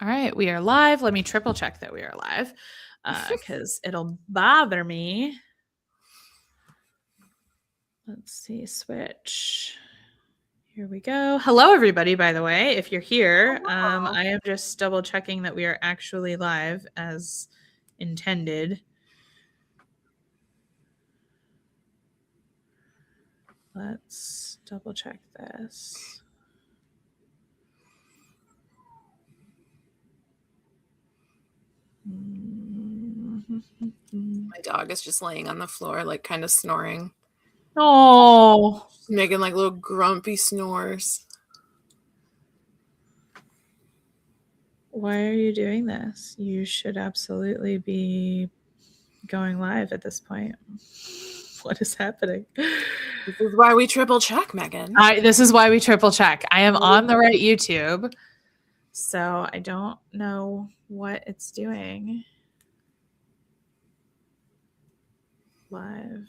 All right, we are live. Let me triple check that we are live because it'll bother me. Let's see, switch. Here we go. Hello, everybody, by the way, if you're here. I am just double checking that we are actually live as intended. Let's double check this. My dog is just laying on the floor, like kind of snoring. Oh, Making like little grumpy snores. Why are you doing this? You should absolutely be going live at this point. What is happening? This is why we triple check, Megan. This is why we triple check. I am on the right YouTube, so I don't know what it's doing. Live.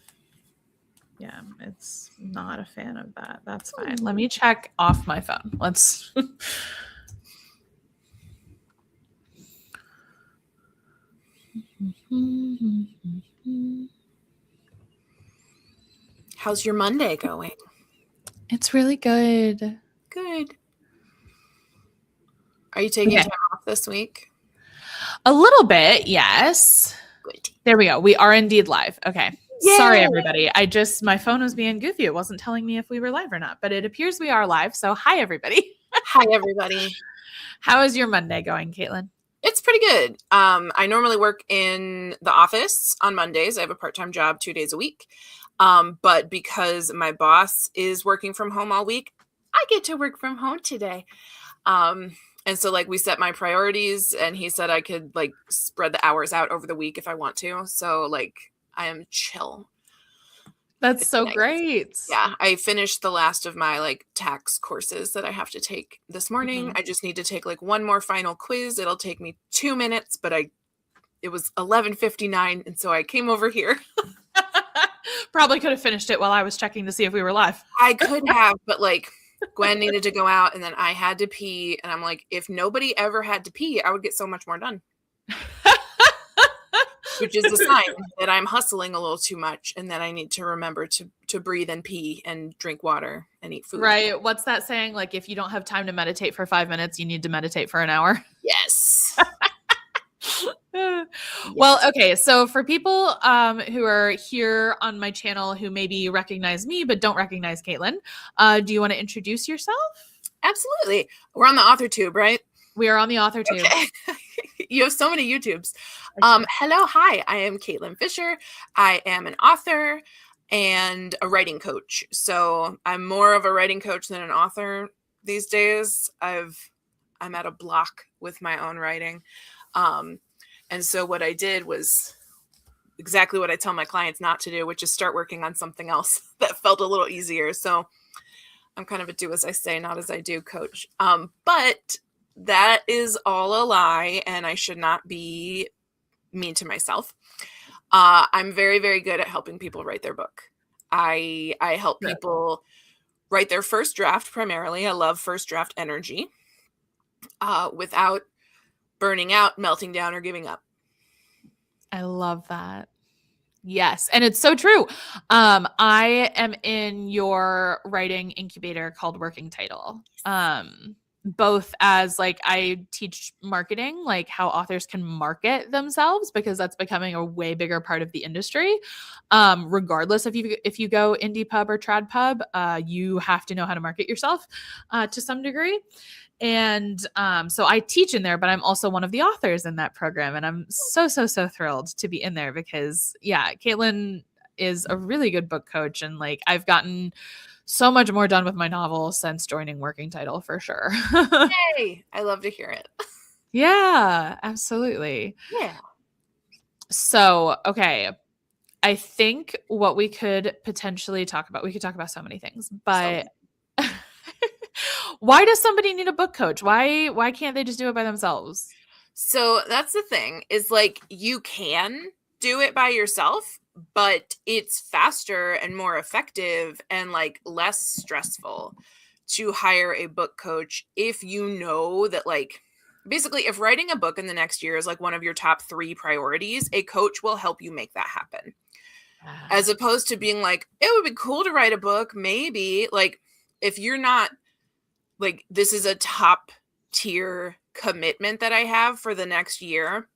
Yeah, it's not a fan of that. That's fine. Let me check off my phone. Let's... How's your Monday going? It's really good. Good. Are you taking time off this week? A little bit, yes. Good. There we go. We are indeed live. Okay. Yay! Sorry, everybody. My phone was being goofy. It wasn't telling me if we were live or not, but it appears we are live. So hi, everybody. Hi, everybody. How is your Monday going, Caitlin? It's pretty good. I normally work in the office on Mondays. I have a part-time job 2 days a week. But because my boss is working from home all week, I get to work from home today. And so like we set my priorities and he said I could like spread the hours out over the week if I want to. So like I am chill. That's so nice. Great. Yeah. I finished the last of my like tax courses that I have to take this morning. Mm-hmm. I just need to take like one more final quiz. It'll take me 2 minutes, but it was 11:59. And so I came over here. Probably could have finished it while I was checking to see if we were live. I could have, but like Gwen needed to go out and then I had to pee. And I'm like, if nobody ever had to pee, I would get so much more done. Which is a sign that I'm hustling a little too much and that I need to remember to breathe and pee and drink water and eat food. Right. What's that saying? Like, if you don't have time to meditate for 5 minutes, you need to meditate for an hour. Yes. Well, okay. So for people who are here on my channel who maybe recognize me but don't recognize Caitlin, do you want to introduce yourself? Absolutely. We're on the author tube, right? We are on the author tube. Okay. You have so many YouTubes. Hello. Hi, I am Caitlin Fisher. I am an author and a writing coach. So I'm more of a writing coach than an author these days. I'm at a block with my own writing. And so what I did was exactly what I tell my clients not to do, which is start working on something else that felt a little easier. So I'm kind of a do as I say, not as I do coach. But that is all a lie, and I should not be mean to myself. I'm very, very good at helping people write their book. I help people write their first draft primarily. I love first draft energy without burning out, melting down, or giving up. I love that. Yes. And it's so true. I am in your writing incubator called Working Title. Both as like I teach marketing, like how authors can market themselves, because that's becoming a way bigger part of the industry. Regardless if you go indie pub or trad pub, you have to know how to market yourself to some degree. And so I teach in there, but I'm also one of the authors in that program. And I'm so thrilled to be in there because, yeah, Caitlin is a really good book coach. And like I've gotten so much more done with my novel since joining Working Title for sure. Yay! I love to hear it. Yeah, absolutely. Yeah. So, okay. I think what we could potentially talk about, we could talk about so many things, but why does somebody need a book coach? Why can't they just do it by themselves? So that's the thing, is like you can do it by yourself, but it's faster and more effective and like less stressful to hire a book coach if you know that like basically, if writing a book in the next year is like one of your top 3 priorities, a coach will help you make that happen. As opposed to being like, it would be cool to write a book, maybe. Like, if you're not like, this is a top tier commitment that I have for the next year,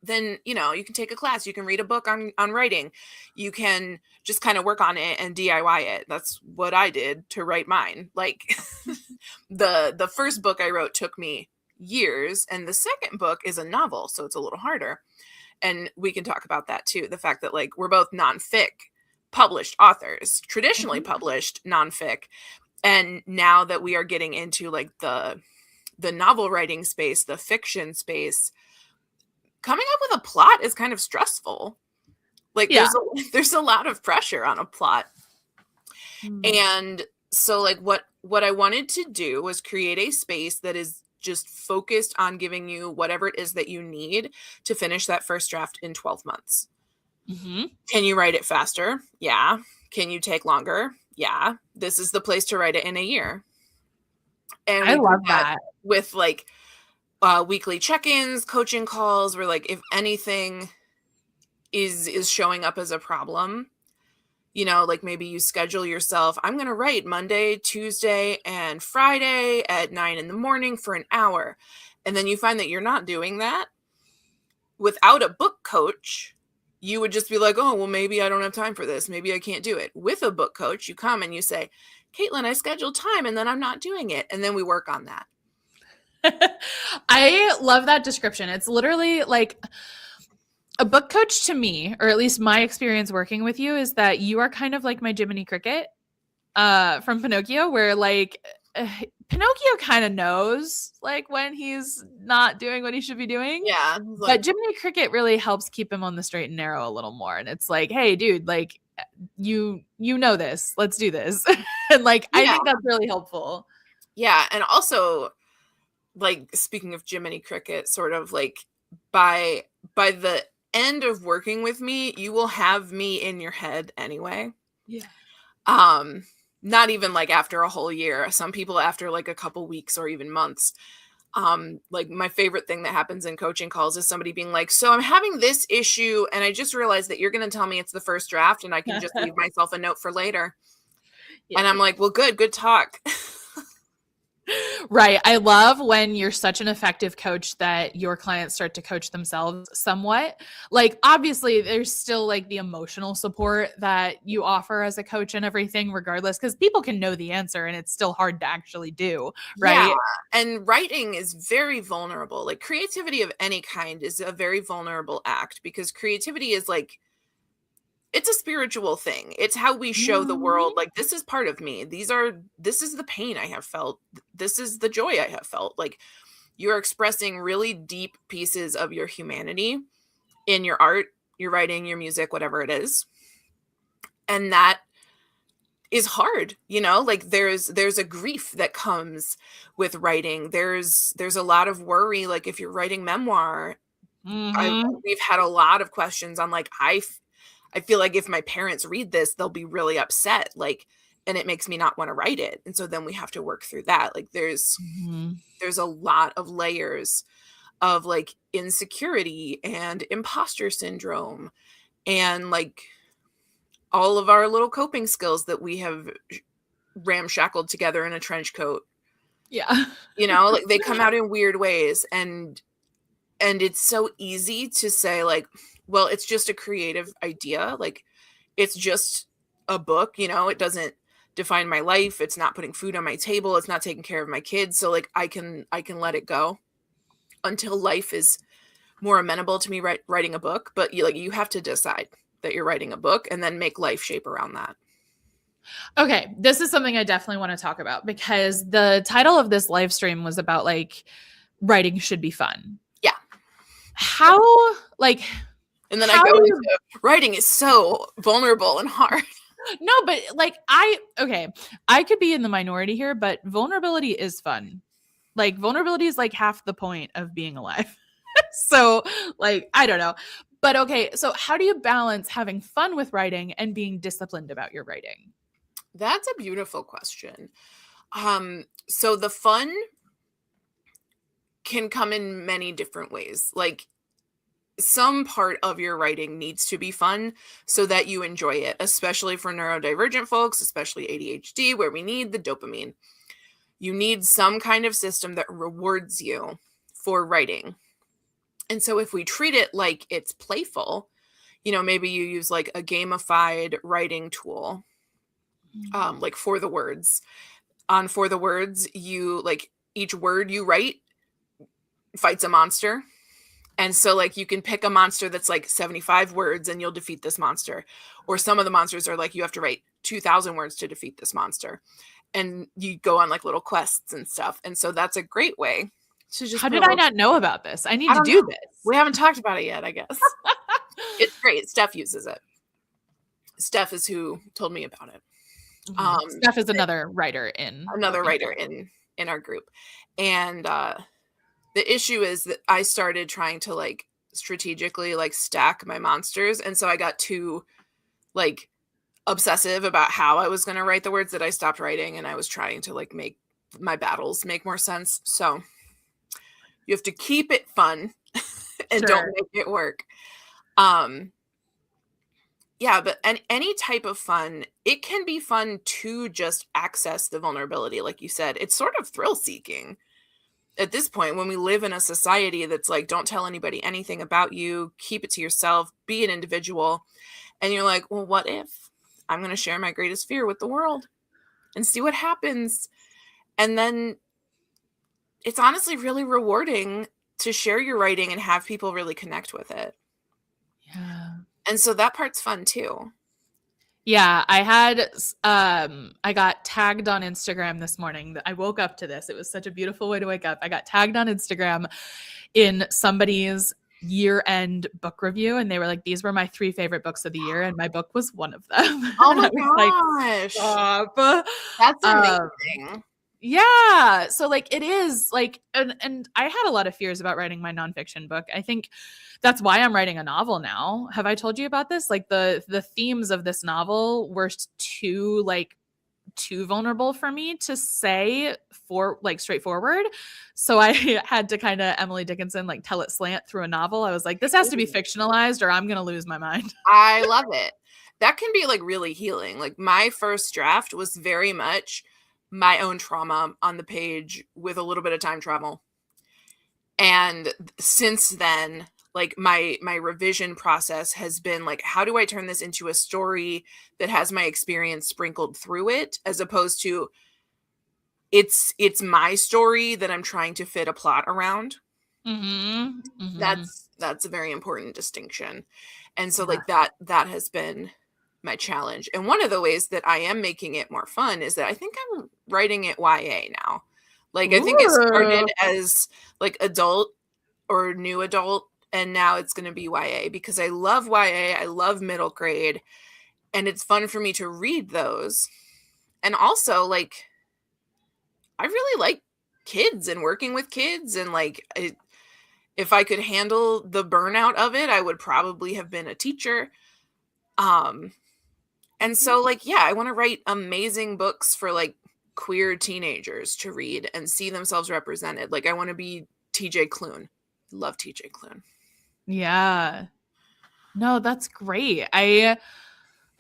then, you can take a class, you can read a book on writing, you can just kind of work on it and DIY it. That's what I did to write mine. Like, the first book I wrote took me years, and the second book is a novel, so it's a little harder. And we can talk about that too. The fact that like we're both nonfic published authors, traditionally published nonfic. And now that we are getting into like the novel writing space, the fiction space, coming up with a plot is kind of stressful. Like there's a lot of pressure on a plot. And so like what I wanted to do was create a space that is just focused on giving you whatever it is that you need to finish that first draft in 12 months. Can you write it faster? Yeah. Can you take longer? Yeah. This is the place to write it in a year. And I love that with like weekly check-ins, coaching calls, where like if anything is showing up as a problem, like maybe you schedule yourself, I'm going to write Monday, Tuesday, and Friday at 9 a.m. for an hour. And then you find that you're not doing that. Without a book coach, you would just be like, oh, well, maybe I don't have time for this. Maybe I can't do it. With a book coach, you come and you say, Caitlin, I scheduled time and then I'm not doing it. And then we work on that. I love that description. It's literally like a book coach to me, or at least my experience working with you, is that you are kind of like my Jiminy Cricket from Pinocchio, where like Pinocchio kind of knows like when he's not doing what he should be doing. Yeah. But Jiminy Cricket really helps keep him on the straight and narrow a little more. And it's like, hey, dude, like you know this, let's do this. And like, I think that's really helpful. Yeah. And also, like, speaking of Jiminy Cricket, sort of like by the end of working with me, you will have me in your head anyway. Yeah. Not even like after a whole year. Some people after like a couple weeks or even months. Like my favorite thing that happens in coaching calls is somebody being like, so I'm having this issue and I just realized that you're going to tell me it's the first draft and I can just leave myself a note for later. Yeah. And I'm like, well, good talk. Right. I love when you're such an effective coach that your clients start to coach themselves somewhat. Like, obviously, there's still like the emotional support that you offer as a coach and everything, regardless, because people can know the answer and it's still hard to actually do. Right. Yeah. And writing is very vulnerable. Like, creativity of any kind is a very vulnerable act because creativity is like, it's a spiritual thing. It's how we show the world, like, this is part of me. This is the pain I have felt. This is the joy I have felt. Like, you're expressing really deep pieces of your humanity in your art, your writing, your music, whatever it is. And that is hard, like there's a grief that comes with writing. There's a lot of worry. Like if you're writing memoir, we've had a lot of questions on like, I feel like if my parents read this, they'll be really upset. Like, and it makes me not want to write it. And so then we have to work through that. Like there's a lot of layers of like insecurity and imposter syndrome and like all of our little coping skills that we have ramshackled together in a trench coat. Yeah. Like they come out in weird ways. And it's so easy to say like, well, it's just a creative idea. Like it's just a book, it doesn't define my life. It's not putting food on my table. It's not taking care of my kids. So like I can let it go until life is more amenable to me writing a book. But you have to decide that you're writing a book and then make life shape around that. Okay. This is something I definitely want to talk about because the title of this live stream was about like writing should be fun. Yeah. How like, and then I go into writing is so vulnerable and hard. No, but like I could be in the minority here, but vulnerability is fun. Like vulnerability is like half the point of being alive. So like, I don't know. But okay, so how do you balance having fun with writing and being disciplined about your writing? That's a beautiful question. So the fun can come in many different ways. Like, some part of your writing needs to be fun so that you enjoy it, especially for neurodivergent folks, especially ADHD, where we need the dopamine. You need some kind of system that rewards you for writing. And so if we treat it like it's playful, maybe you use like a gamified writing tool, like For the Words. On For the Words, you like each word you write fights a monster. And so like you can pick a monster that's like 75 words and you'll defeat this monster. Or some of the monsters are like you have to write 2,000 words to defeat this monster. And you go on like little quests and stuff. And so that's a great way to just. How did I not know about this? I need to do this. We haven't talked about it yet, I guess. It's great. Steph uses it. Steph is who told me about it. Steph is another writer in our group. And the issue is that I started trying to like strategically like stack my monsters. And so I got too like obsessive about how I was going to write the words that I stopped writing. And I was trying to like make my battles make more sense. So you have to keep it fun and don't make it work. Yeah, but any type of fun, it can be fun to just access the vulnerability. Like you said, it's sort of thrill seeking. At this point, when we live in a society that's like, don't tell anybody anything about you, keep it to yourself, be an individual. And you're like, well, what if I'm going to share my greatest fear with the world and see what happens? And then it's honestly really rewarding to share your writing and have people really connect with it. Yeah. And so that part's fun too. Yeah, I got tagged on Instagram this morning. I woke up to this. It was such a beautiful way to wake up. I got tagged on Instagram in somebody's year-end book review, and they were like, these were my 3 favorite books of the year, and my book was one of them. Oh my gosh. Stop. That's amazing. Yeah. So like it is like, and I had a lot of fears about writing my nonfiction book. I think that's why I'm writing a novel now. Have I told you about this? Like the themes of this novel were too vulnerable for me to say straightforward. So I had to kind of Emily Dickinson, like tell it slant through a novel. I was like, this has to be fictionalized or I'm going to lose my mind. I love it. That can be like really healing. Like my first draft was very much my own trauma on the page with a little bit of time travel. And since then, like my revision process has been like, how do I turn this into a story that has my experience sprinkled through it, as opposed to it's my story that I'm trying to fit a plot around. Mm-hmm. Mm-hmm. That's a very important distinction. And so like that has been my challenge. And one of the ways that I am making it more fun is that I think I'm writing it YA now. Like I think it started as like adult or new adult, and now it's going to be YA because I love YA. I love middle grade, and it's fun for me to read those. And also like, I really like kids and working with kids, and like, if I could handle the burnout of it, I would probably have been a teacher. And so like, yeah, I want to write amazing books for like queer teenagers to read and see themselves represented. Like I want to be TJ Klune. Love TJ Klune. Yeah. No, that's great.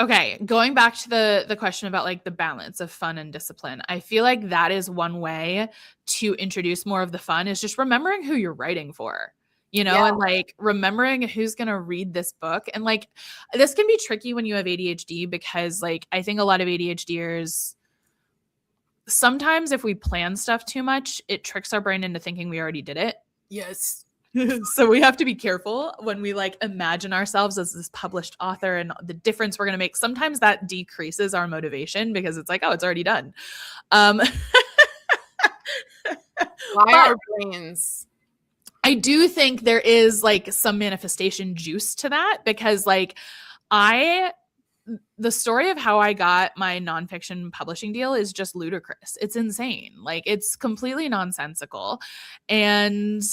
Okay, going back to the question about like the balance of fun and discipline. I feel like that is one way to introduce more of the fun, is just remembering who you're writing for. And like remembering who's going to read this book. And like, this can be tricky when you have ADHD, because like, I think a lot of ADHDers, sometimes if we plan stuff too much, it tricks our brain into thinking we already did it. Yes. So we have to be careful when we like imagine ourselves as this published author and the difference we're going to make. Sometimes that decreases our motivation because it's like, oh, it's already done. Why our brains? I do think there is like some manifestation juice to that, because like the story of how I got my nonfiction publishing deal is just ludicrous. It's insane. Like it's completely nonsensical. And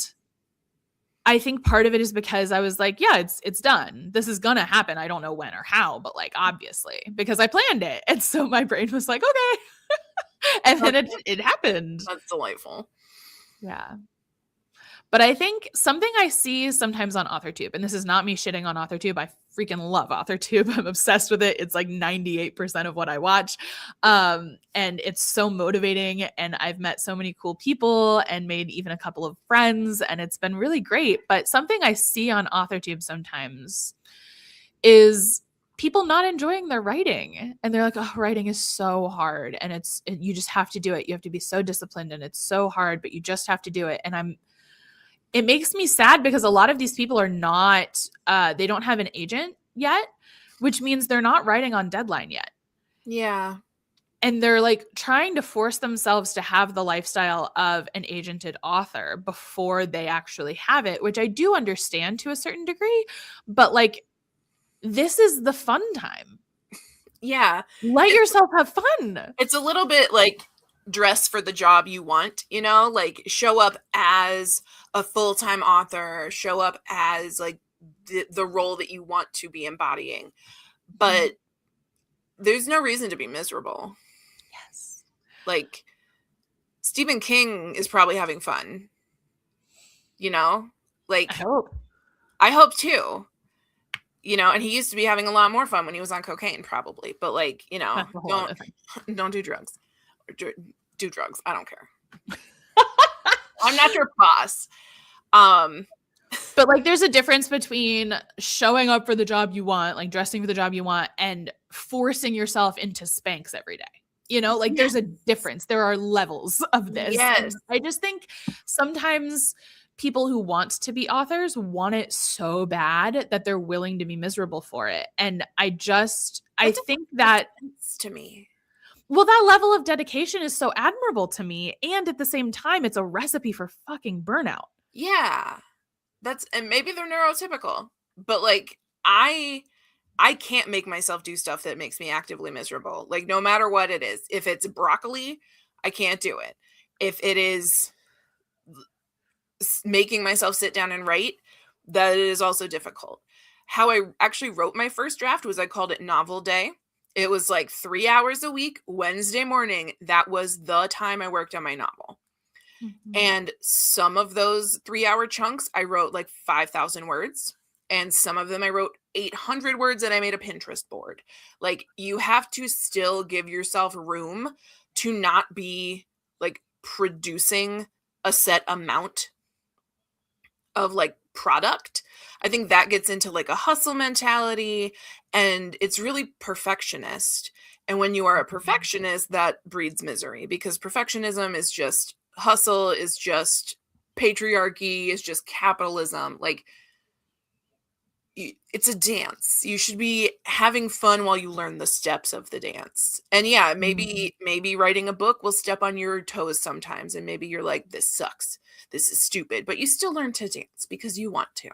I think part of it is because I was like, yeah, it's done. This is going to happen. I don't know when or how, but like, obviously, because I planned it. And so my brain was like, okay. And then it happened. That's delightful. Yeah. But I think something I see sometimes on AuthorTube, and this is not me shitting on AuthorTube. I freaking love AuthorTube. I'm obsessed with it. It's like 98% of what I watch. And it's so motivating. And I've met so many cool people and made even a couple of friends. And it's been really great. But something I see on AuthorTube sometimes is people not enjoying their writing, and they're like, oh, writing is so hard, and you just have to do it. You have to be so disciplined, and it's so hard, but you just have to do it. And it makes me sad because a lot of these people are not they don't have an agent yet, which means they're not writing on deadline yet. Yeah. And they're like trying to force themselves to have the lifestyle of an agented author before they actually have it, which I do understand to a certain degree, but like, this is the fun time. Yeah. Let yourself have fun. It's a little bit like dress for the job you want, you know, like show up as a full-time author, show up as like the role that you want to be embodying. But there's no reason to be miserable. Yes. Like Stephen King is probably having fun. You know? Like I hope too. You know, and he used to be having a lot more fun when he was on cocaine, probably. But like, you know, don't do drugs. Or do drugs. I don't care. I'm not your boss. But like, there's a difference between showing up for the job you want, like dressing for the job you want, and forcing yourself into Spanx every day. You know, like there's a difference. There are levels of this. Yes. And I just think sometimes people who want to be authors want it so bad that they're willing to be miserable for it. And I think that to me, well, that level of dedication is so admirable to me. And at the same time, it's a recipe for fucking burnout. Yeah. And maybe they're neurotypical, but like, I can't make myself do stuff that makes me actively miserable. Like no matter what it is, if it's broccoli, I can't do it. If it is making myself sit down and write, that is also difficult. How I actually wrote my first draft was I called it Novel Day. It was like 3 hours a week, Wednesday morning. That was the time I worked on my novel. Mm-hmm. And some of those 3-hour chunks, I wrote like 5,000 words. And some of them I wrote 800 words and I made a Pinterest board. Like you have to still give yourself room to not be like producing a set amount of like product. I think that gets into like a hustle mentality, and it's really perfectionist. And when you are a perfectionist, that breeds misery, because perfectionism is just hustle, is just patriarchy, is just capitalism. Like it's a dance. You should be having fun while you learn the steps of the dance. And yeah, maybe writing a book will step on your toes sometimes, and maybe you're like, this sucks, this is stupid, but you still learn to dance because you want to.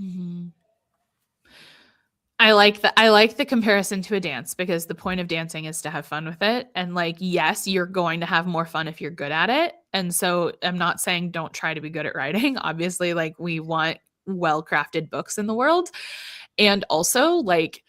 Mm-hmm. I like the comparison to a dance, because the point of dancing is to have fun with it. And like, yes, you're going to have more fun if you're good at it. And so I'm not saying don't try to be good at writing. Obviously, like we want well-crafted books in the world. And also, like,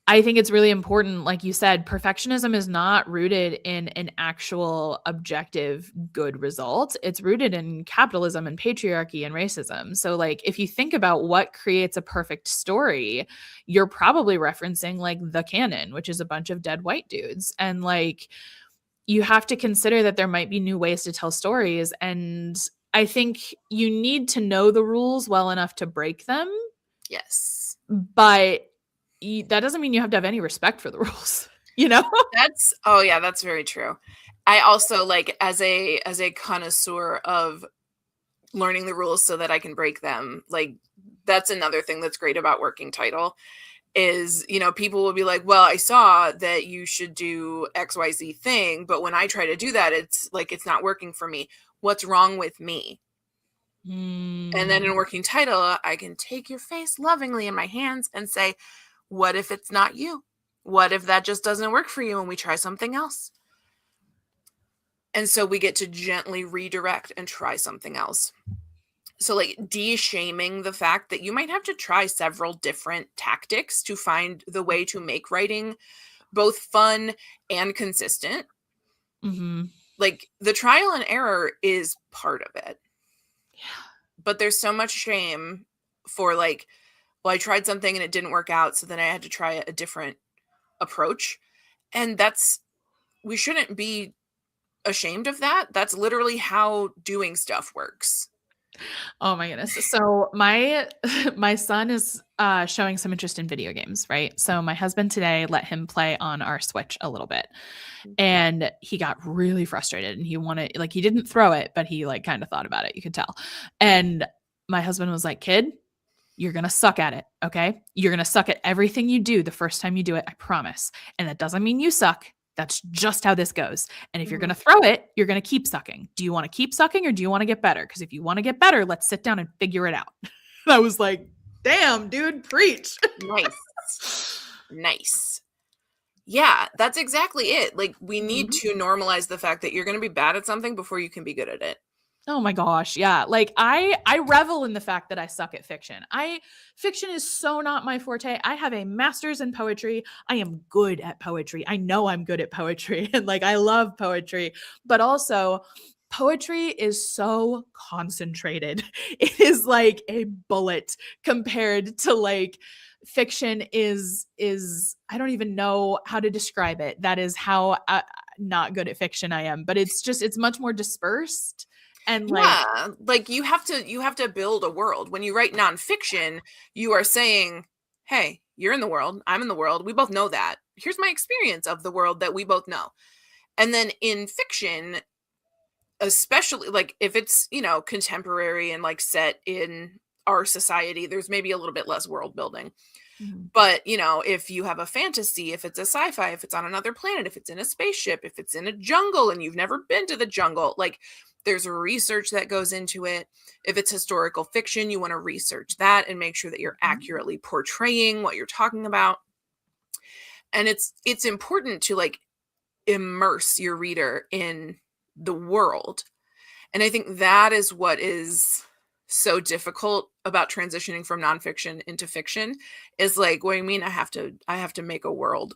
I think it's really important, like you said, perfectionism is not rooted in an actual objective good result. It's rooted in capitalism and patriarchy and racism. So like, if you think about what creates a perfect story, you're probably referencing like the canon, which is a bunch of dead white dudes. And like, you have to consider that there might be new ways to tell stories. And I think you need to know the rules well enough to break them. Yes. But that doesn't mean you have to have any respect for the rules, you know? That's very true. I also like, as a connoisseur of learning the rules so that I can break them, like that's another thing that's great about working title is, you know, people will be like, well, I saw that you should do XYZ thing, but when I try to do that, it's like, it's not working for me. What's wrong with me? And then in working title, I can take your face lovingly in my hands and say, what if it's not you? What if that just doesn't work for you and we try something else? And so we get to gently redirect and try something else. So like de-shaming the fact that you might have to try several different tactics to find the way to make writing both fun and consistent. Mm-hmm. Like the trial and error is part of it. But there's so much shame for like, well, I tried something and it didn't work out, so then I had to try a different approach. And we shouldn't be ashamed of that. That's literally how doing stuff works. Oh my goodness. So my my son is showing some interest in video games, right? So my husband today let him play on our Switch a little bit. And he got really frustrated and he wanted, like, he didn't throw it, but he like kind of thought about it. You could tell. And my husband was like, "Kid, you're going to suck at it. Okay. You're going to suck at everything you do the first time you do it. I promise. And that doesn't mean you suck. That's just how this goes. And if you're going to throw it, you're going to keep sucking. Do you want to keep sucking or do you want to get better? Because if you want to get better, let's sit down and figure it out." And I was like, damn, dude, preach. Nice. Nice. Yeah, that's exactly it. Like, we need to normalize the fact that you're going to be bad at something before you can be good at it. Oh my gosh, yeah. Like I revel in the fact that I suck at fiction. Fiction is so not my forte. I have a master's in poetry. I am good at poetry. I know I'm good at poetry and like I love poetry, but also poetry is so concentrated. It is like a bullet compared to like fiction is I don't even know how to describe it. That is how not good at fiction I am, but it's much more dispersed. And like you have to build a world. When you write nonfiction, you are saying, hey, you're in the world, I'm in the world, we both know that. Here's my experience of the world that we both know. And then in fiction, especially like if it's, contemporary and like set in our society, there's maybe a little bit less world building. But, if you have a fantasy, if it's a sci-fi, if it's on another planet, if it's in a spaceship, if it's in a jungle and you've never been to the jungle, like there's research that goes into it. If it's historical fiction, you want to research that and make sure that you're accurately portraying what you're talking about. And it's important to like immerse your reader in the world. And I think that is what is so difficult about transitioning from nonfiction into fiction is like, what do you mean I have to make a world?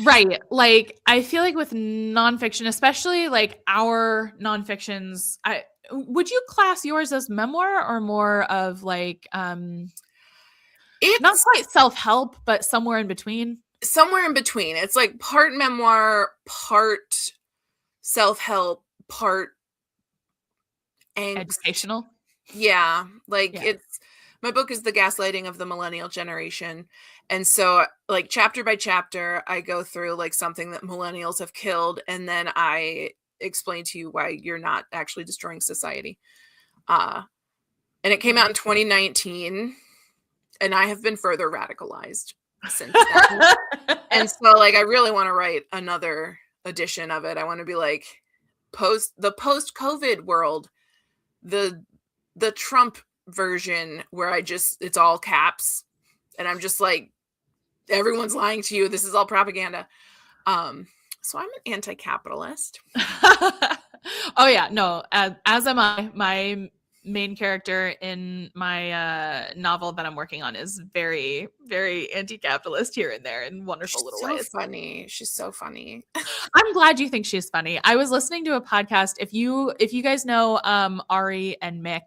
Right. Like I feel like with nonfiction, especially like our nonfictions, would you class yours as memoir or more of like It's not quite self-help, but somewhere in between? Somewhere in between. It's like part memoir, part self-help, part angst. Educational. Yeah. Like my book is the gaslighting of the millennial generation. And so like chapter by chapter, I go through like something that millennials have killed. And then I explain to you why you're not actually destroying society. And it came out in 2019 and I have been further radicalized since then. And so like, I really want to write another edition of it. I want to be like post-COVID world, the Trump version where it's all caps and I'm just like, everyone's lying to you. This is all propaganda. So I'm an anti-capitalist. Oh yeah, no, as am I. My main character in my novel that I'm working on is very, very anti-capitalist here and there in wonderful little ways. Funny. She's so funny. I'm glad you think she's funny. I was listening to a podcast. If you guys know Ari and Mick,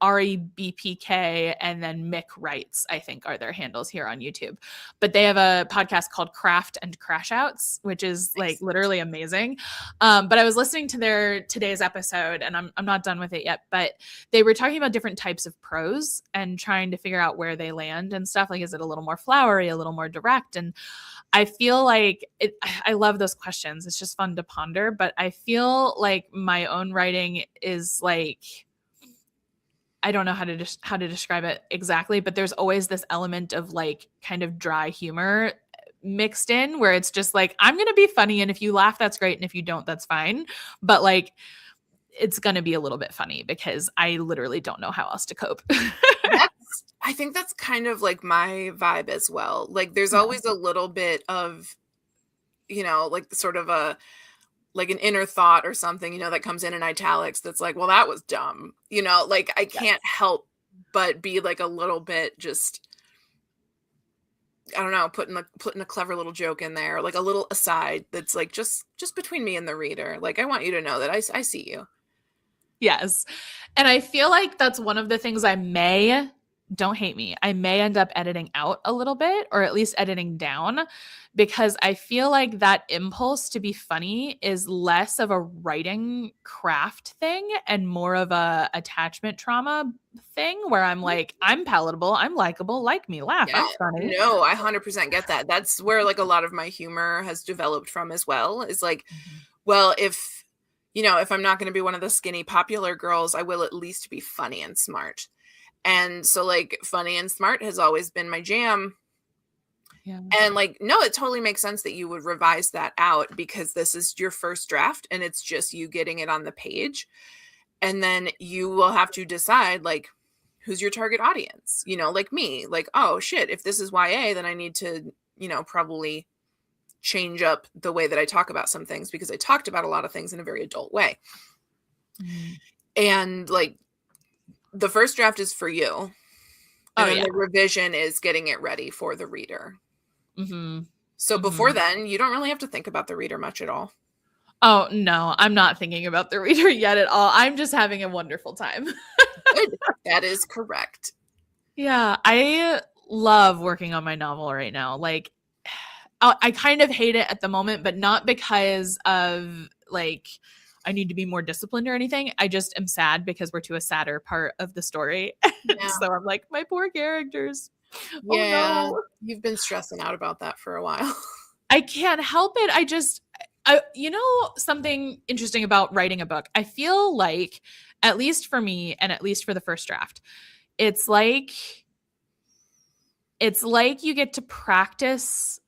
Ari BPK and then Mick Wrights, I think are their handles here on YouTube. But they have a podcast called Craft and Crash Outs, which is like literally amazing. But I was listening to today's episode and I'm not done with it yet, but they were talking about different types of prose and trying to figure out where they land and stuff. Like, is it a little more flowery, a little more direct? And I feel like I love those questions. It's just fun to ponder, but I feel like my own writing is like, I don't know how to describe it exactly, but there's always this element of like kind of dry humor mixed in where it's just like, I'm going to be funny. And if you laugh, that's great. And if you don't, that's fine. But like, it's going to be a little bit funny because I literally don't know how else to cope. I think that's kind of like my vibe as well. Like there's always a little bit of, like sort of like an inner thought or something, that comes in italics that's like, well, that was dumb. Like I can't help but be like a little bit just, I don't know, putting a clever little joke in there, like a little aside that's like just between me and the reader. Like I want you to know that I see you. Yes. And I feel like that's one of the things don't hate me, I may end up editing out a little bit, or at least editing down, because I feel like that impulse to be funny is less of a writing craft thing and more of a attachment trauma thing where I'm like, I'm palatable, I'm likable, like me, laugh, Yeah, I'm funny. no, I 100% get that. That's where like a lot of my humor has developed from as well. Is like, well, if I'm not going to be one of the skinny popular girls, I will at least be funny and smart. And so like funny and smart has always been my jam. Yeah. And like, no, it totally makes sense that you would revise that out because this is your first draft and it's just you getting it on the page. And then you will have to decide like, who's your target audience? Like me, like, oh shit, if this is YA, then I need to, probably change up the way that I talk about some things because I talked about a lot of things in a very adult way. And like the first draft is for you. And then the revision is getting it ready for the reader. So before then, you don't really have to think about the reader much at all. Oh, no, I'm not thinking about the reader yet at all. I'm just having a wonderful time. Good. That is correct. Yeah, I love working on my novel right now. Like, I kind of hate it at the moment, but not because of like I need to be more disciplined or anything. I just am sad because we're to a sadder part of the story. Yeah. So I'm like, my poor characters. Yeah, oh, no. You've been stressing out about that for a while. I can't help it. Something interesting about writing a book. I feel like, at least for me, and at least for the first draft, it's like you get to practice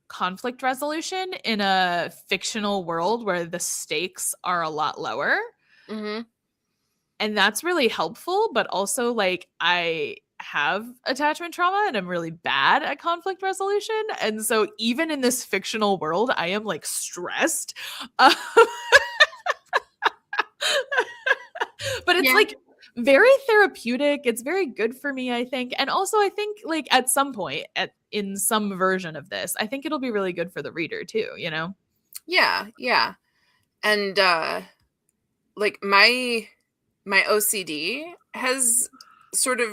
conflict resolution in a fictional world where the stakes are a lot lower. And that's really helpful, but also like I have attachment trauma and I'm really bad at conflict resolution. And so even in this fictional world, I am like stressed. But it's like very therapeutic. It's very good for me, I think. And also I think like at some point in some version of this, I think it'll be really good for the reader too, Yeah. And like my OCD has sort of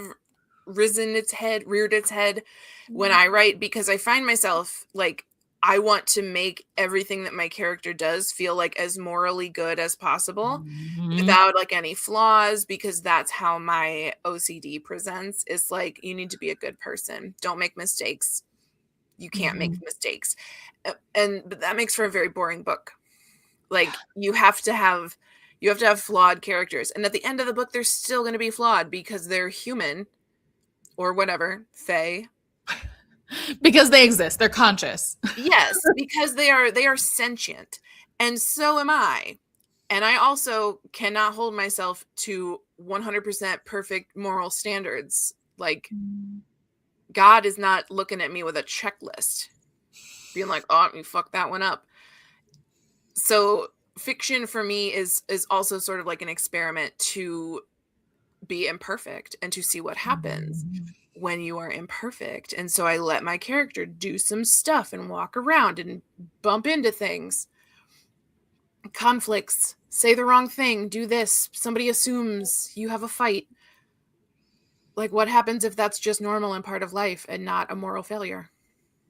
reared its head when I write, because I find myself like I want to make everything that my character does feel like as morally good as possible without like any flaws, because that's how my OCD presents. It's like, you need to be a good person. Don't make mistakes. You can't make mistakes. But that makes for a very boring book. Like you have to have flawed characters. And at the end of the book, they're still going to be flawed because they're human or whatever, fae. Because they exist. They're conscious. Yes, because they are sentient. And so am I. And I also cannot hold myself to 100% perfect moral standards. Like God is not looking at me with a checklist being like, oh, you fucked that one up. So fiction for me is also sort of like an experiment to be imperfect and to see what happens when you are imperfect. And so I let my character do some stuff and walk around and bump into things. Conflicts, say the wrong thing, do this, somebody assumes you have a fight. Like what happens if that's just normal and part of life and not a moral failure?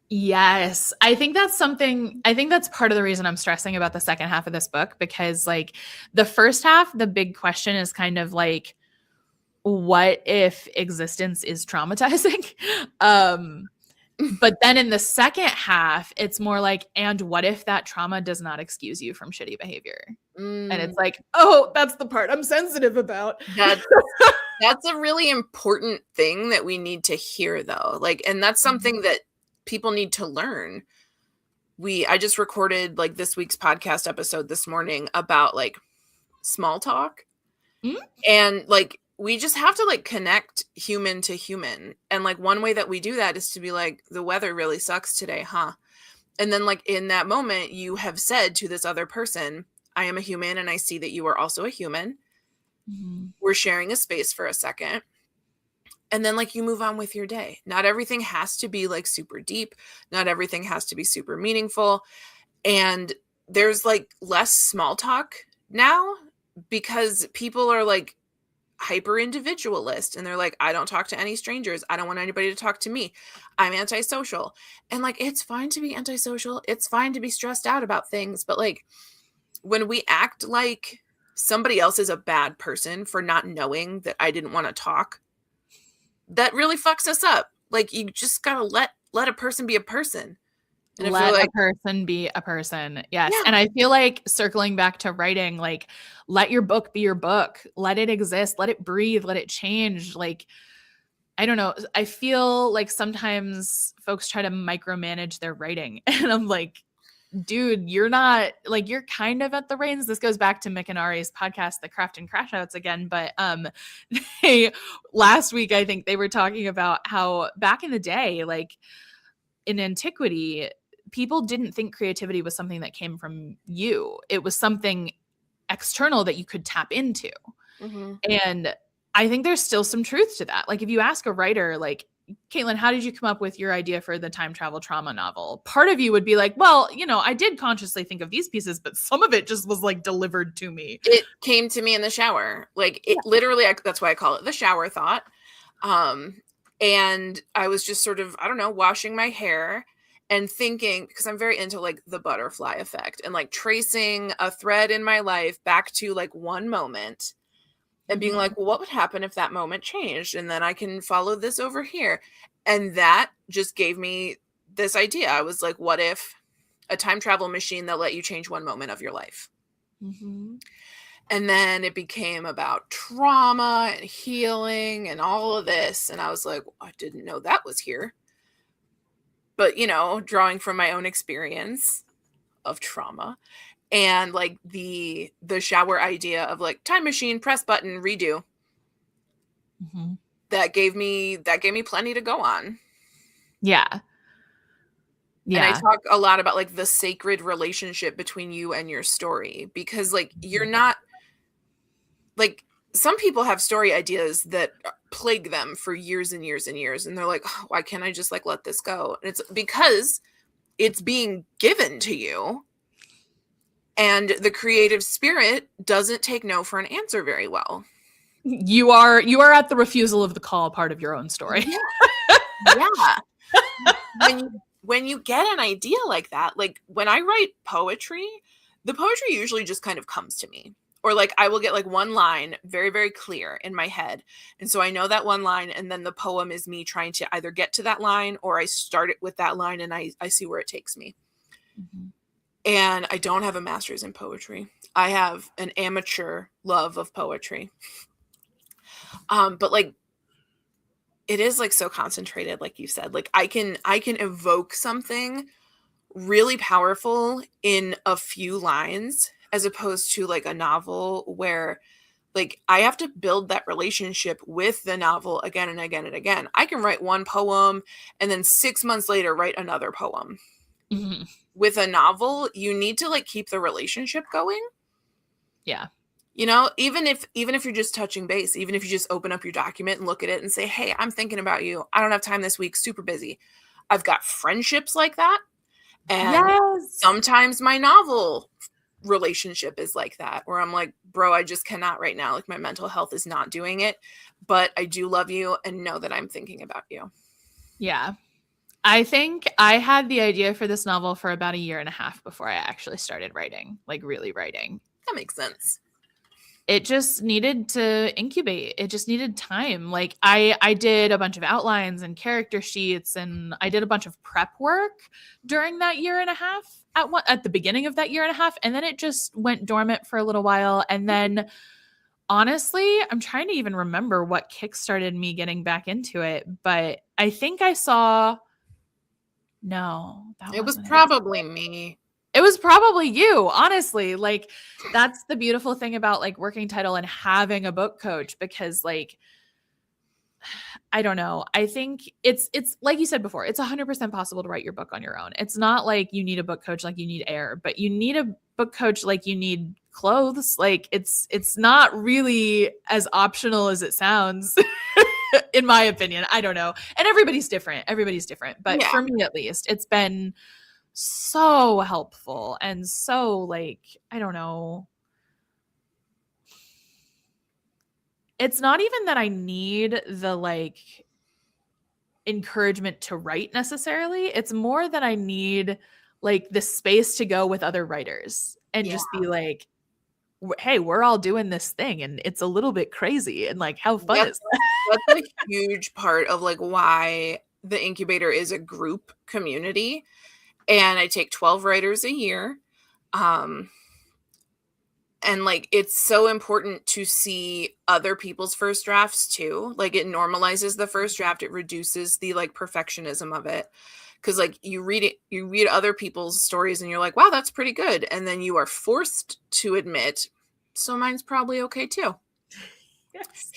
Yes. I think that's part of the reason I'm stressing about the second half of this book, because like the first half, the big question is kind of like, what if existence is traumatizing? But then in the second half, it's more like, and what if that trauma does not excuse you from shitty behavior? And it's like, oh, that's the part I'm sensitive about. That's a really important thing that we need to hear though. Like, and that's something that people need to learn. I just recorded like this week's podcast episode this morning about like small talk. And like, we just have to like connect human to human. And like one way that we do that is to be like, the weather really sucks today, huh? And then like in that moment, you have said to this other person, I am a human and I see that you are also a human. We're sharing a space for a second. And then like you move on with your day. Not everything has to be like super deep. Not everything has to be super meaningful. And there's like less small talk now. because people are like hyper individualist and they're like, I don't talk to any strangers. I don't want anybody to talk to me. I'm antisocial. And like, it's fine to be antisocial. It's fine to be stressed out about things. But like, when we act like somebody else is a bad person for not knowing that I didn't want to talk, that really fucks us up. Like, you just gotta let a person be a person. And if they're Let a like, person be a person. Yes. yeah, And I feel like circling back to writing, like, let your book be your book. Let it exist. Let it breathe. Let it change. Like, I don't know. I feel like sometimes folks try to micromanage their writing. And I'm like, dude, you're not like, you're kind of at the reins. This goes back to Mick and Ari's podcast, The Craft and Crash Outs again. But they last week, I think they were talking about how back in the day, like in antiquity, people didn't think creativity was something that came from you. It was something external that you could tap into. mm-hmm. And I think there's still some truth to that. Like if you ask a writer, like, Caitlin, how did you come up with your idea for the time travel trauma novel? Part of you would be like, well, you know, I did consciously think of these pieces, but some of it just was like delivered to me. It came to me in the shower. Like it literally, that's why I call it the shower thought. And I was just sort of, I don't know, washing my hair and thinking, because I'm very into like the butterfly effect and like tracing a thread in my life back to like one moment and being like, well, what would happen if that moment changed? And then I can follow this over here. And that just gave me this idea. I was like, what if a time travel machine that let you change one moment of your life? Mm-hmm. And then it became about trauma and healing and all of this. And I was like, I didn't know that was here. But, you know, drawing from my own experience of trauma and like the shower idea of like time machine, press button, redo. Mm-hmm. That gave me plenty to go on. Yeah. And I talk a lot about like the sacred relationship between you and your story, because like you're not like, some people have story ideas that plague them for years and years and years. And they're like, oh, why can't I just like let this go? And it's because it's being given to you. And the creative spirit doesn't take no for an answer very well. You are at the refusal of the call part of your own story. Yeah. Yeah. When you get an idea like that, like when I write poetry, the poetry usually just kind of comes to me. Or like I will get like one line very, very clear in my head. And so I know that one line, and then the poem is me trying to either get to that line or I start it with that line and I see where it takes me. Mm-hmm. And I don't have a master's in poetry. I have an amateur love of poetry. But like, it is like so concentrated, like you said. Like I can evoke something really powerful in a few lines, as opposed to like a novel where like I have to build that relationship with the novel again and again and again. I can write one poem and then 6 months later write another poem. Mm-hmm. With a novel, you need to like keep the relationship going. Yeah. You know, even if you're just touching base, even if you just open up your document and look at it and say, hey, I'm thinking about you. I don't have time this week. Super busy. I've got friendships like that. And sometimes my novel relationship is like that, where I'm like, bro, I just cannot right now. Like my mental health is not doing it, but I do love you and know that I'm thinking about you. Yeah. I think I had the idea for this novel for about 1.5 years before I actually started writing, like really writing. That makes sense. It just needed to incubate. It just needed time. Like I did a bunch of outlines and character sheets, and I did a bunch of prep work during that 1.5 years at the beginning of that 1.5 years. And then it just went dormant for a little while. And then honestly, I'm trying to even remember what kickstarted me getting back into it. But I think I saw, no, it was probably me. It was probably you, honestly. Like that's the beautiful thing about like working title and having a book coach, because like, I don't know. I think it's like you said before, it's 100% possible to write your book on your own. It's not like you need a book coach like you need air, but you need a book coach like you need clothes. Like it's not really as optional as it sounds. In my opinion. I don't know. And everybody's different. But for me at least, it's been so helpful and so like, I don't know. It's not even that I need the like encouragement to write necessarily. It's more that I need like the space to go with other writers and Yeah. just be like, hey, we're all doing this thing and it's a little bit crazy and like how fun That's is that? that's a huge part of like why the incubator is a group community. And I take 12 writers a year. Um, and like it's so important to see other people's first drafts too. Like it normalizes the first draft, it reduces the like perfectionism of it. Cause like you read other people's stories and you're like, wow, that's pretty good. And then you are forced to admit, so mine's probably okay too. Yes.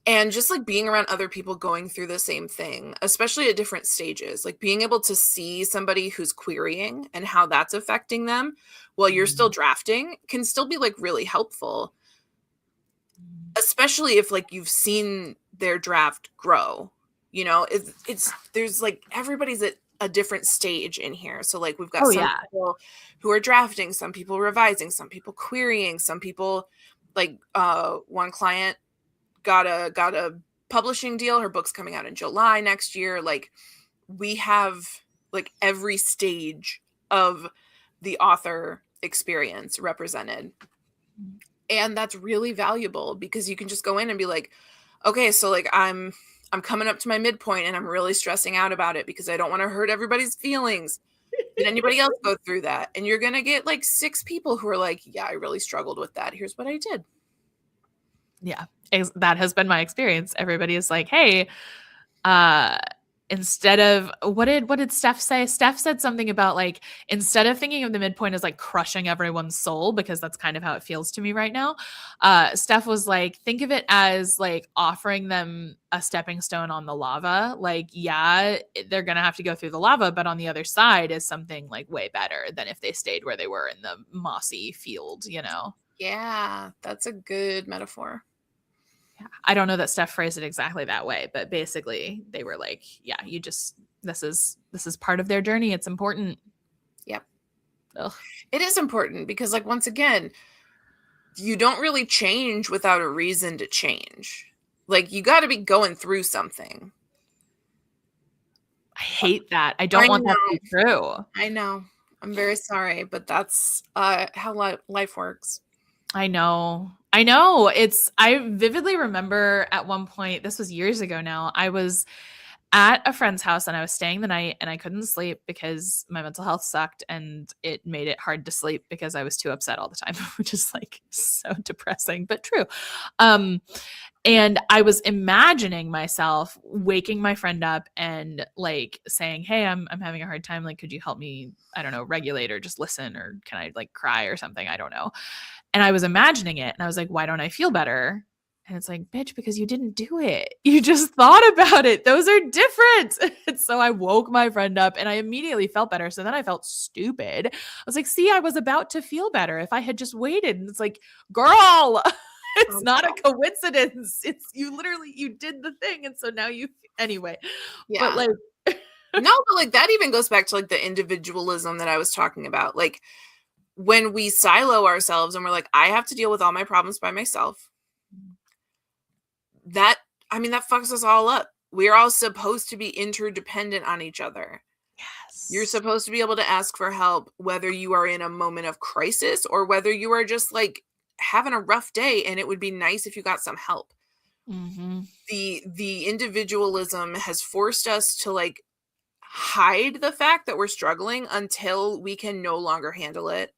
And just like being around other people going through the same thing, especially at different stages, like being able to see somebody who's querying and how that's affecting them while you're still drafting can still be like really helpful, especially if like you've seen their draft grow. You know, it's there's like everybody's at a different stage in here. So like we've got Oh some yeah. people who are drafting, some people revising, some people querying, some people like one client got a publishing deal. Her book's coming out in July next year. Like we have like every stage of the author experience represented. And that's really valuable because you can just go in and be like, okay, so like I'm coming up to my midpoint and I'm really stressing out about it because I don't want to hurt everybody's feelings. Did anybody else go through that? And you're going to get like 6 people who are like, yeah, I really struggled with that. Here's what I did. Yeah. That has been my experience. Everybody is like, hey, uh instead of what did Steph say? Steph said something about like instead of thinking of the midpoint as like crushing everyone's soul, because that's kind of how it feels to me right now. Steph was like, think of it as like offering them a stepping stone on the lava. Like, yeah, they're gonna have to go through the lava, but on the other side is something like way better than if they stayed where they were in the mossy field, you know? Yeah, that's a good metaphor. Yeah. I don't know that Steph phrased it exactly that way, but basically they were like, yeah, you just this is part of their journey. It's important. Yep. Ugh. It is important because like once again, you don't really change without a reason to change. Like you got to be going through something. I hate that. I I don't want that to know. be true. I know. I'm very sorry, but that's how life works. I know. I know. I vividly remember at one point, this was years ago now, I was at a friend's house and I was staying the night and I couldn't sleep because my mental health sucked and it made it hard to sleep because I was too upset all the time, which is like so depressing, but true. Um, and I was imagining myself waking my friend up and like saying, "Hey, I'm having a hard time. Like, could you help me? I don't know, regulate or just listen, or can I like cry or something? I don't know." And I was imagining it and I was like, why don't I feel better? And it's like, bitch, because you didn't do it. You just thought about it. Those are different. And so I woke my friend up and I immediately felt better. So then I felt stupid. I was like, see, I was about to feel better if I had just waited. And it's like, girl, it's Um, not a coincidence. It's you literally you did the thing. And so now you anyway. But yeah. like No, but like that even goes back to like the individualism that I was talking about. Like when we silo ourselves and we're like, I have to deal with all my problems by myself, that, I mean, that fucks us all up. We're all supposed to be interdependent on each other. You're yes. supposed to be able to ask for help, whether you are in a moment of crisis or whether you are just like having a rough day and it would be nice if you got some help. Mm-hmm. The individualism has forced us to like hide the fact that we're struggling until we can no longer handle it.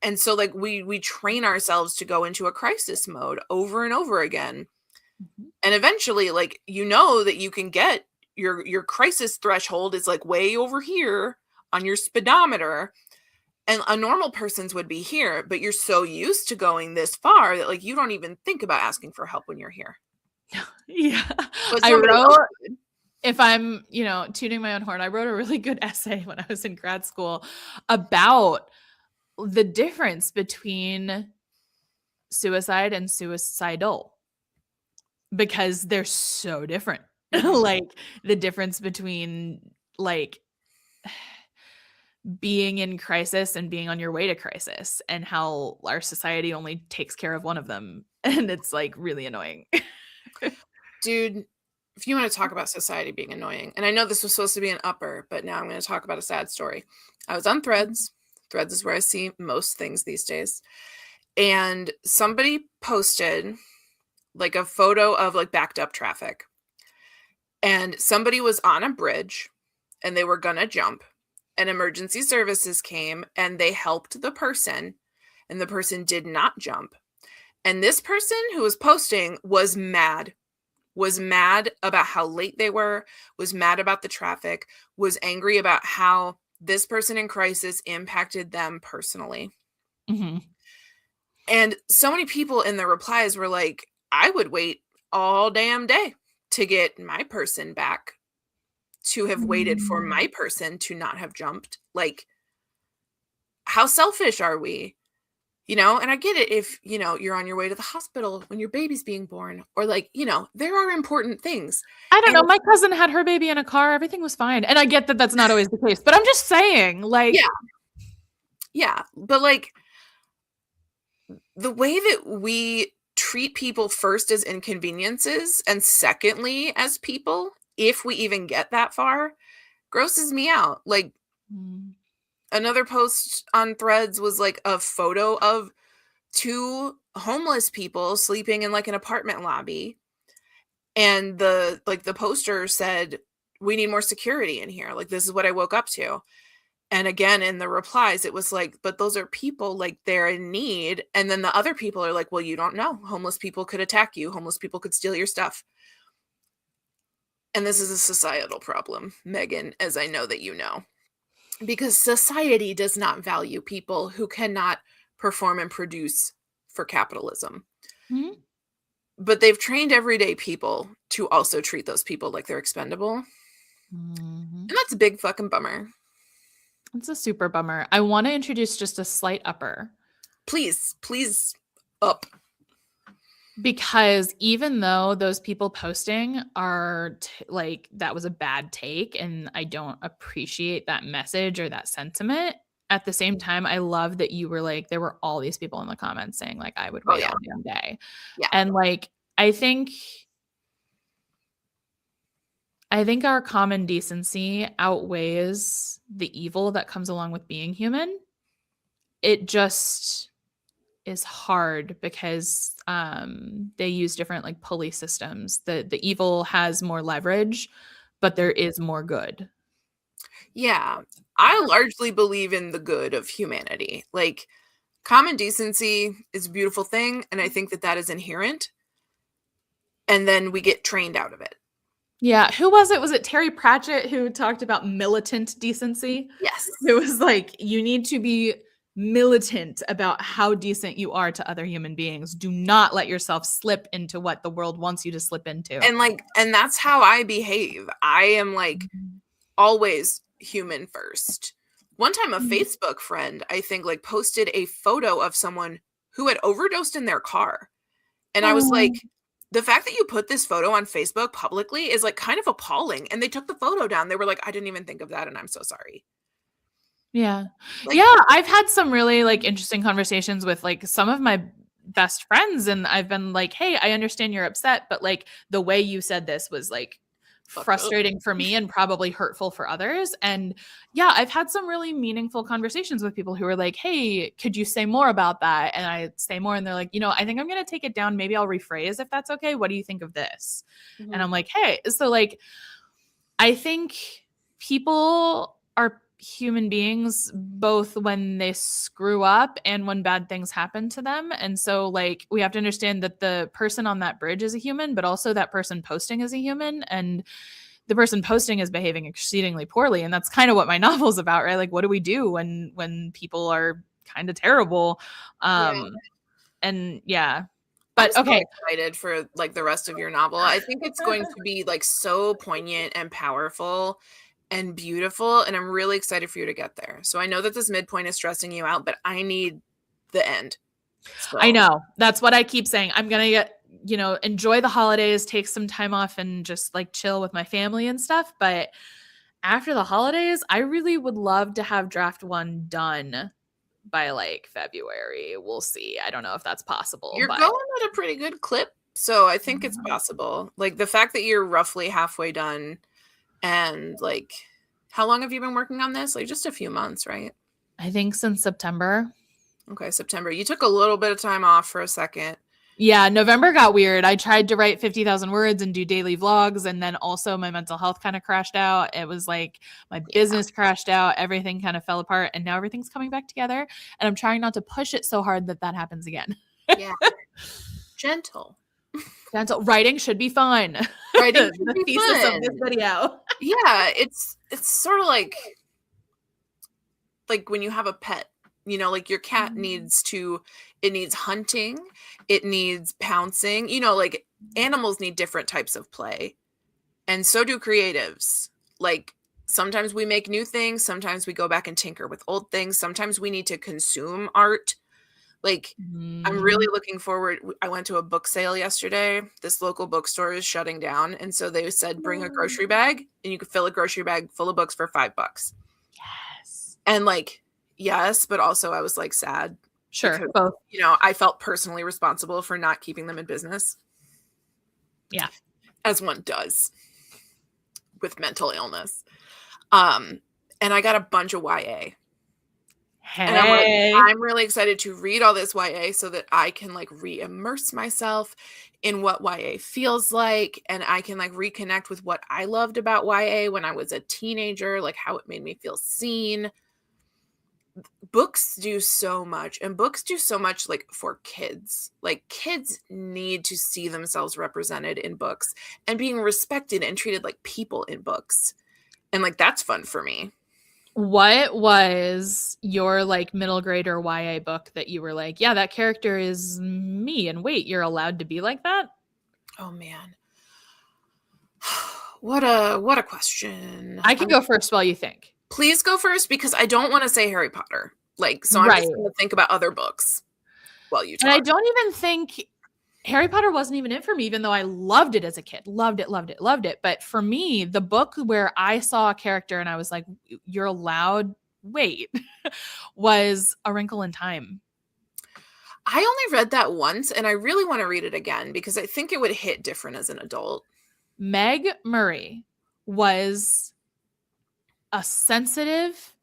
And so like we train ourselves to go into a crisis mode over and over again. Mm-hmm. And eventually like you know that you can get your crisis threshold is like way over here on your speedometer, and a normal person's would be here, but you're so used to going this far that like you don't even think about asking for help when you're here. Yeah. But I somebody else wrote would. if I'm, tuning my own horn, I wrote a really good essay when I was in grad school about the difference between suicide and suicidal because they're so different. Mhm. Like the difference between like being in crisis and being on your way to crisis and how our society only takes care of one of them and it's like really annoying. Dude, if you want to talk about society being annoying, and I know this was supposed to be an upper, but now I'm going to talk about a sad story. I was on Threads. Threads is where I see most things these days. And somebody posted like a photo of like backed up traffic. And somebody was on a bridge and they were going to jump. And emergency services came and they helped the person. And the person did not jump. And this person who was posting was mad about how late they were, was mad about the traffic, was angry about how this person in crisis impacted them personally. Mm-hmm. And so many people in the replies were like, I would wait all damn day to get my person back, to have waited for my person to not have jumped. Like, how selfish are we? You know, and I get it if, you know, you're on your way to the hospital when your baby's being born, or like, you know, there are important things. I don't know. My cousin had her baby in a car. Everything was fine. And I get that that's not always the case, but I'm just saying, like, yeah. But like the way that we treat people first as inconveniences and secondly as people, if we even get that far, grosses me out. Like, another post on Threads was like a photo of 2 homeless people sleeping in like an apartment lobby. And the poster said, we need more security in here. Like, this is what I woke up to. And again, in the replies, it was like, but those are people, like, they're in need. And then the other people are like, well, you don't know. Homeless people could attack you. Homeless people could steal your stuff. And this is a societal problem, Megan, as I know that you know. Because society does not value people who cannot perform and produce for capitalism. Mm-hmm. But they've trained everyday people to also treat those people like they're expendable. And that's a big fucking bummer. It's a super bummer. I want to introduce just a slight upper. Please up. Because even though those people posting are like, that was a bad take and I don't appreciate that message or that sentiment, at the same time, I love that you were like, there were all these people in the comments saying like, I would wait all damn day. Yeah. And like, I think our common decency outweighs the evil that comes along with being human. It just is hard because they use different like pulley systems. The evil has more leverage, but there is more good. Yeah. I largely believe in the good of humanity. Like, common decency is a beautiful thing, and I think that that is inherent. And then we get trained out of it. Yeah. Who was it? Was it Terry Pratchett who talked about militant decency? Yes. It was like, you need to be militant about how decent you are to other human beings. Do not let yourself slip into what the world wants you to slip into. And that's how I behave. I am like always human first. One time a Facebook friend, I think, like posted a photo of someone who had overdosed in their car. And I was like, the fact that you put this photo on Facebook publicly is like kind of appalling. And they took the photo down. They were like, I didn't even think of that, and I'm so sorry. Yeah. Like, yeah. I've had some really like interesting conversations with like some of my best friends. And I've been like, hey, I understand you're upset, but like the way you said this was like frustrating for me and probably hurtful for others. And yeah, I've had some really meaningful conversations with people who are like, hey, could you say more about that? And I say more and they're like, you know, I think I'm going to take it down. Maybe I'll rephrase if that's okay. What do you think of this? And I'm like, hey, so like, I think people are human beings both when they screw up and when bad things happen to them. And so like we have to understand that the person on that bridge is a human, but also that person posting is a human, and the person posting is behaving exceedingly poorly. And that's kind of what my novel's about, right? Like, what do we do when people are kind of terrible? And yeah. But I'm so okay. excited for like the rest of your novel. I think it's going to be like so poignant and powerful and beautiful, and I'm really excited for you to get there. So I know that this midpoint is stressing you out, but I need the end. So. I know. That's what I keep saying. I'm going to get, you know, enjoy the holidays, take some time off and just like chill with my family and stuff. But after the holidays, I really would love to have draft 1 done by like February. We'll see. I don't know if that's possible, You're but going at a pretty good clip, so I think it's possible. Like the fact that you're roughly halfway done, and like, how long have you been working on this? Like just a few months, right? I think since September. Okay, September. You took a little bit of time off for a second. Yeah, November got weird. I tried to write 50,000 words and do daily vlogs, and then also my mental health kind of crashed out. It was like my business crashed out. Everything kind of fell apart, and now everything's coming back together. And I'm trying not to push it so hard that happens again. Yeah. Gentle. Writing should be fun. Writing should the be thesis fun. of this video. Yeah, it's sort of like when you have a pet, you know, like your cat needs hunting, it needs pouncing, you know, like animals need different types of play. And so do creatives. Like sometimes we make new things, sometimes we go back and tinker with old things, sometimes we need to consume art. Like I'm really looking forward. I went to a book sale yesterday. This local bookstore is shutting down. And so they said, bring a grocery bag and you could fill a grocery bag full of books for $5. Yes. And like, yes, but also I was like sad. Sure. Because, both. you know, I felt personally responsible for not keeping them in business. Yeah. As one does with mental illness. And I got a bunch of YA. Hey. And I'm like, I'm really excited to read all this YA so that I can like re-immerse myself in what YA feels like. And I can like reconnect with what I loved about YA when I was a teenager, like how it made me feel seen. Books do so much, and books do so much like for kids. Like kids need to see themselves represented in books and being respected and treated like people in books. And like, that's fun for me. What was your like middle grader YA book that you were like, yeah, that character is me, and wait, you're allowed to be like that? Oh man. What a question. I can go first while you think. Please go first, because I don't want to say Harry Potter. Like, so I'm just going to think about other books while you talk. And I don't even think Harry Potter wasn't even it for me, even though I loved it as a kid. Loved it, loved it, loved it. But for me, the book where I saw a character and I was like, you're allowed, wait, was A Wrinkle in Time. I only read that once, and I really want to read it again because I think it would hit different as an adult. Meg Murray was a sensitive,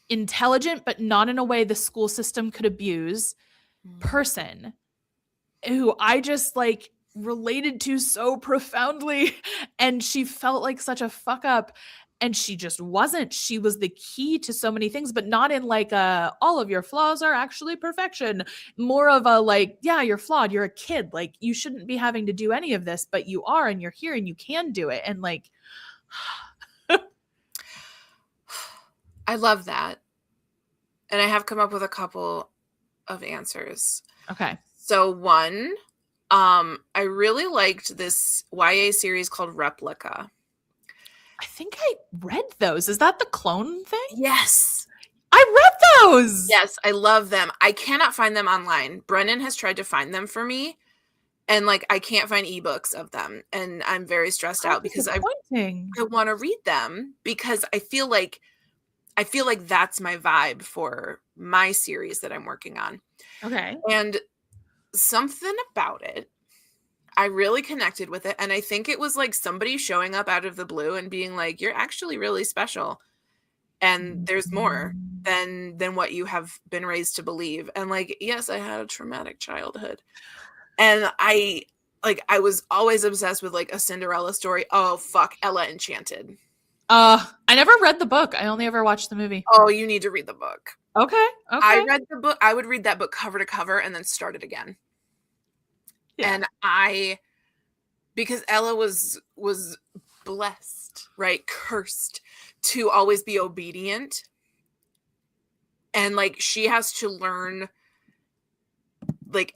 intelligent, but not in a way the school system could abuse person who I just like related to so profoundly. And she felt like such a fuck up. And she just wasn't. She was the key to so many things, but not in like all of your flaws are actually perfection. More of a like, yeah, you're flawed. You're a kid. Like you shouldn't be having to do any of this, but you are, and you're here and you can do it. And like, I love that. And I have come up with a couple of answers. Okay. So one, I really liked this YA series called Replica. I think I read those. Is that the clone thing? Yes. I read those. Yes, I love them. I cannot find them online. Brennan has tried to find them for me, and like I can't find ebooks of them, and I'm very stressed out because I want to read them because I feel like that's my vibe for my series that I'm working on. Okay. And something about it, I really connected with it. And I think it was like somebody showing up out of the blue and being like, you're actually really special. And there's more than what you have been raised to believe. And like, yes, I had a traumatic childhood. And I was always obsessed with like a Cinderella story. Oh, fuck, Ella Enchanted. I never read the book. I only ever watched the movie. Oh, you need to read the book. Okay. I read the book. I would read that book cover to cover and then start it again. Yeah. And because Ella was blessed, right? Cursed to always be obedient. And like, she has to learn, like,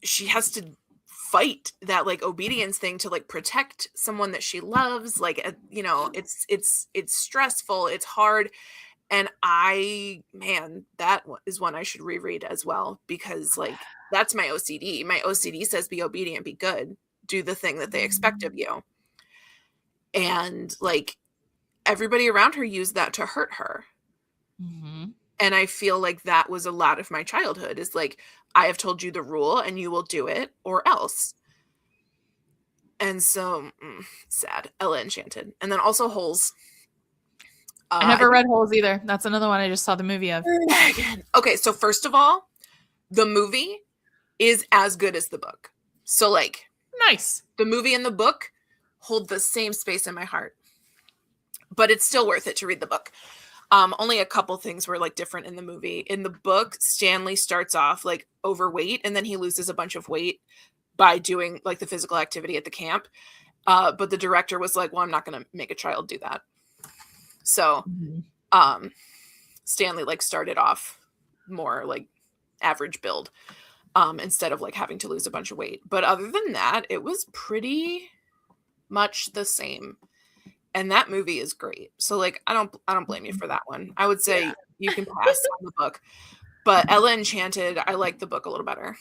she has to fight that like obedience thing to like protect someone that she loves. Like, you know, it's stressful. It's hard. And that is one I should reread as well, because like, that's my OCD. My OCD says be obedient, be good, do the thing that they expect of you. And like, everybody around her used that to hurt her. Mm-hmm. And I feel like that was a lot of my childhood, is like, I have told you the rule and you will do it or else. And so, sad. Ella Enchanted. And then also Holes. I never read Holes either. That's another one I just saw the movie of. Okay, so first of all, the movie is as good as the book. So like, nice. The movie and the book hold the same space in my heart. But it's still worth it to read the book. Only a couple things were like different in the movie. In the book, Stanley starts off like overweight, and then he loses a bunch of weight by doing like the physical activity at the camp. But the director was like, well, I'm not going to make a child do that. So Stanley like started off more like average build instead of like having to lose a bunch of weight. But other than that, it was pretty much the same. And that movie is great. So like, I don't blame you for that one. I would say you can pass on the book. But Ella Enchanted, I like the book a little better.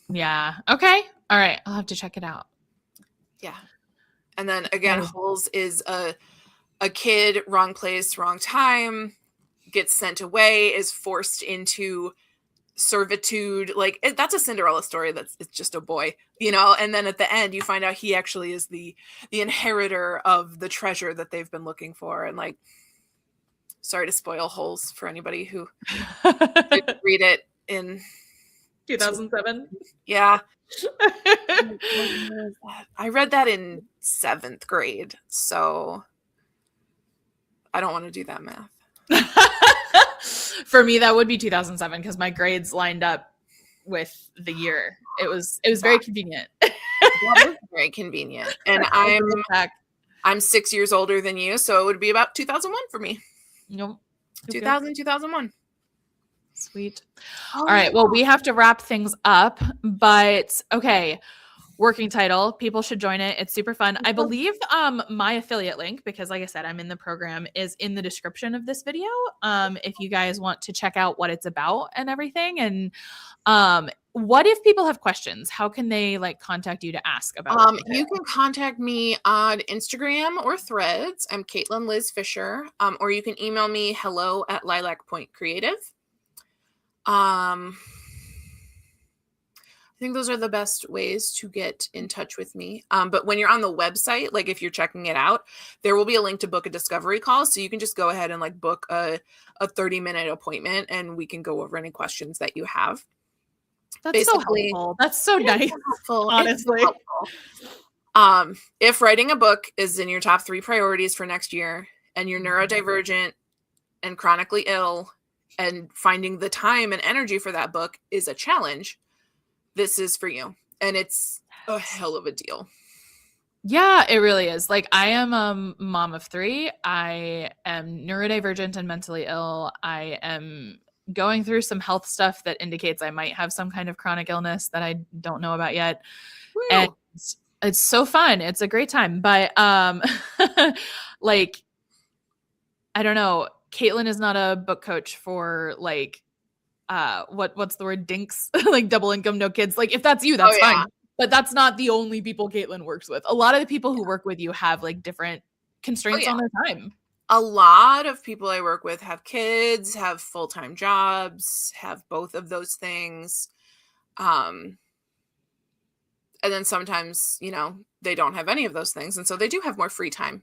Yeah. Okay. All right. I'll have to check it out. Yeah. And then again, Holes is a kid, wrong place, wrong time, gets sent away, is forced into servitude. Like that's a Cinderella story. It's just a boy, and then at the end you find out he actually is the inheritor of the treasure that they've been looking for. And like, sorry to spoil Holes for anybody who didn't read it in 2007. Yeah. I read that in 7th grade, so I don't want to do that math. For me, that would be 2007 because my grades lined up with the year. It was very convenient. That was very convenient. And I'm 6 years older than you, so it would be about 2001 for me. Nope. 2001. Sweet. All right. Well, we have to wrap things up, but okay. Working title. People should join it. It's super fun. I believe my affiliate link, because like I said, I'm in the program, is in the description of this video. If you guys want to check out what it's about and everything. And what if people have questions? How can they like contact you to ask about you can contact me on Instagram or Threads. I'm Caitlin Liz Fisher. Or you can email me hello@lilacpointcreative. I think those are the best ways to get in touch with me. But when you're on the website, like if you're checking it out, there will be a link to book a discovery call. So you can just go ahead and like book a 30-minute appointment and we can go over any questions that you have. That's basically so helpful. That's so nice. Helpful. Honestly. If writing a book is in your top 3 priorities for next year and you're neurodivergent and chronically ill and finding the time and energy for that book is a challenge, this is for you. And it's a hell of a deal. Yeah, it really is. Like I am a mom of 3. I am neurodivergent and mentally ill. I am going through some health stuff that indicates I might have some kind of chronic illness that I don't know about yet. Woo. And it's so fun. It's a great time. But like, I don't know. Caitlin is not a book coach for like what's the word, dinks, like double income, no kids. Like if that's you, that's fine. But that's not the only people Caitlin works with. A lot of the people who work with you have like different constraints on their time. A lot of people I work with have kids, have full-time jobs, have both of those things. And then sometimes, they don't have any of those things. And so they do have more free time.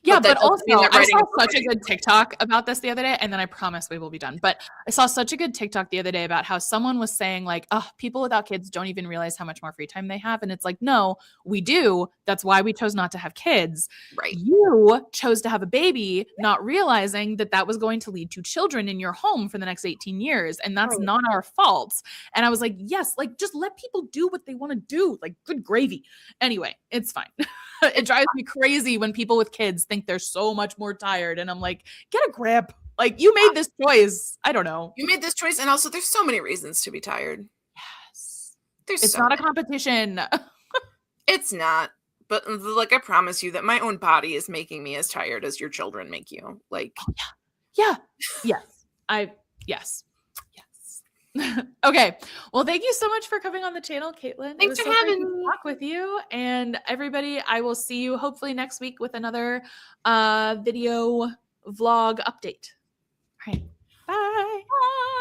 Yeah, but also I saw such a good TikTok about this the other day, and then I promise we will be done. But I saw such a good TikTok the other day about how someone was saying like, oh, people without kids don't even realize how much more free time they have. And it's like, no, we do. That's why we chose not to have kids. Right. You chose to have a baby, not realizing that that was going to lead to children in your home for the next 18 years. And that's not our fault. And I was like, yes, like just let people do what they want to do. Like good gravy. Anyway, it's fine. It drives me crazy when people with kids think they're so much more tired. And I'm like, get a grip. Like you made this choice. I don't know. You made this choice. And also there's so many reasons to be tired. Yes. It's not a competition. It's not. But like, I promise you that my own body is making me as tired as your children make you. Like, yeah. Yes. Yes. Okay. Well, thank you so much for coming on the channel, Caitlin. Thanks for having me. Talk with you. And everybody, I will see you hopefully next week with another video vlog update. All right. Bye. Bye.